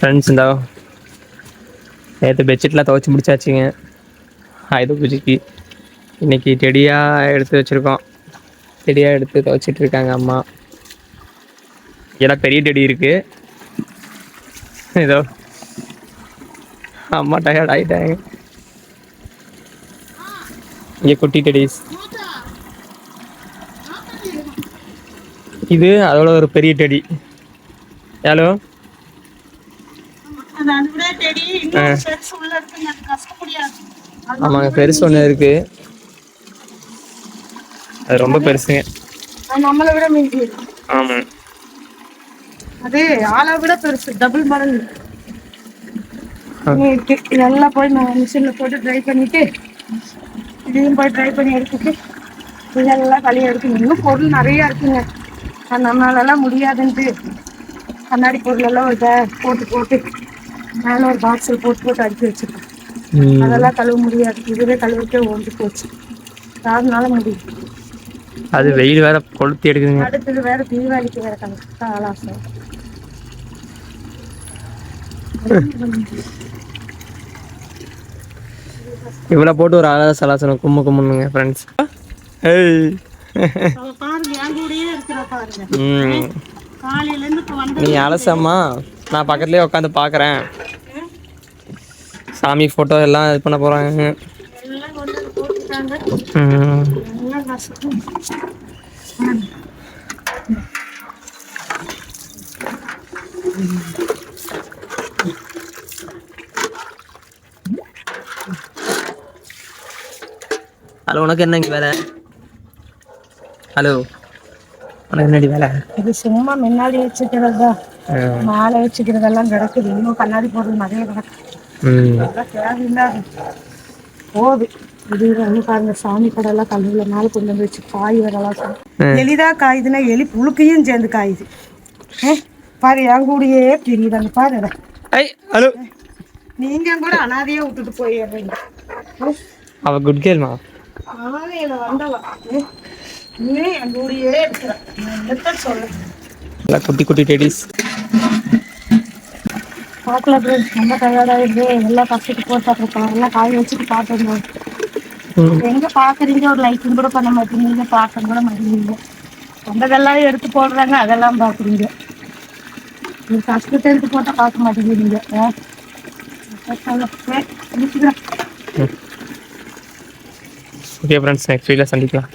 Friends இந்த நேற்று பெட்ஷீட்லாம் துவைச்சி முடிச்சாச்சுங்க. ஆயுத பூஜைக்கு இன்றைக்கி டெடியாக எடுத்து வச்சுருக்கோம். டெடியாக எடுத்து துவைச்சிட்டு இருக்காங்க அம்மா. இதெல்லாம் பெரிய டெடி இருக்குது. ஏதோ அம்மா டயர்ட் ஆகிட்டாங்க. இங்கே குட்டி டெடிஸ். இது அதோட ஒரு பெரிய டெடி. ஹலோ ஆமாங்க, பெருசு ஒன்று இருக்கு. அது ரொம்ப பெருசுங்க. நம்மளை விட மீதி. ஆமா, அது ஆளை விட பெருசு, டபுள் மடங்கு. இதெல்லாம் போய் நான் மிஷினில் போட்டு ட்ரை பண்ணிட்டு இதையும் போய் ட்ரை பண்ணி எடுத்துட்டு இதெல்லாம் களியை எடுக்கணும். இன்னும் பொருள் நிறையா இருக்குங்க. நம்மளாலலாம் முடியாதுன்ட்டு கண்ணாடி பொருளெல்லாம் இதை போட்டு போட்டு மேலே ஒரு பாக்ஸில் போட்டு போட்டு அடிக்க வச்சுருக்கேன். அதெல்லாம் கழுவ முடியாது. இதுவே கழுவுக்கே ஓடி போச்சு. யாருனால முடியும். அது வெயில் வேற கொளுத்தி எடுக்குதுங்க. அடுத்தது வேற தீபாவளிக்கு வேற கணக்கு ஆளாசம். இவ்வளோ போட்டு ஒரு அழகாக சலாசனம் கும்மு கும்முன்னுங்க ஃப்ரெண்ட்ஸ். பாருங்க, என் கூடயே இருக்கிற பாருங்க. காலையிலேருந்து இப்போ வந்து நீ அலசம்மா, நான் பக்கத்துலேயே உட்காந்து பார்க்குறேன். சாமி ஃபோட்டோ எல்லாம் இது பண்ண போகிறாங்க. எல்லாம் கொண்டு வந்து போட்டுட்டாங்க. எல்லாம் கஷ்டம். ஹலோ, உனக்கு என்ன இங்கே வேலை? ஹலோ, உனக்கு என்னடி வேலை? இது சும்மா முன்னாடி வச்சுக்கிறதா, மேலே வச்சுக்கிறதெல்லாம் கிடக்குது. இன்னும் கண்ணாடி பொருள் நிறைய கிடக்கு. தேவையில்லாது போகுது. இது வந்து பாருங்க, சாமி கடையெல்லாம் கல்லுல மேலே கொண்டு வந்து வச்சு காய் வரலாம். எலிதான் காயுதுன்னா எலி புழுக்கையும் சேர்ந்து காயுது. பாரு, என் கூடயே தெரியுதாங்க பாரு. ஹலோ, நீங்க கூட அனாதையா விட்டுட்டு போயிடுறீங்க. அவ குட் கேர்மா. அவன் என்னை வந்தவா, நீ என் கூடயே இருக்கிற. சொல்ல எல்லாம் குட்டி குட்டி டெடிஸ். பார்க்கல ஃப்ரெண்ட்ஸ், ரொம்ப டயர்டாகிடுது. எல்லாம் கஷ்டத்துக்கு போட்டு அப்புறம் எல்லாம் காய வச்சுட்டு பார்த்துருந்தோம். எங்கே பார்க்குறீங்க? ஒரு லைக்கும் கூட பண்ண மாட்டேங்கிறீங்க, பார்க்க கூட மாட்டேங்கிறீங்க. சொந்ததெல்லாம் எடுத்து போடுறாங்க, அதெல்லாம் பார்க்குறீங்க. ஒரு கஷ்டத்தை எடுத்து போட்டால் பார்க்க மாட்டேங்கிறீங்க. ஓகே ஃப்ரெண்ட்ஸ், நெக்ஸ்ட் வீடியோவில் சந்திக்கலாம்.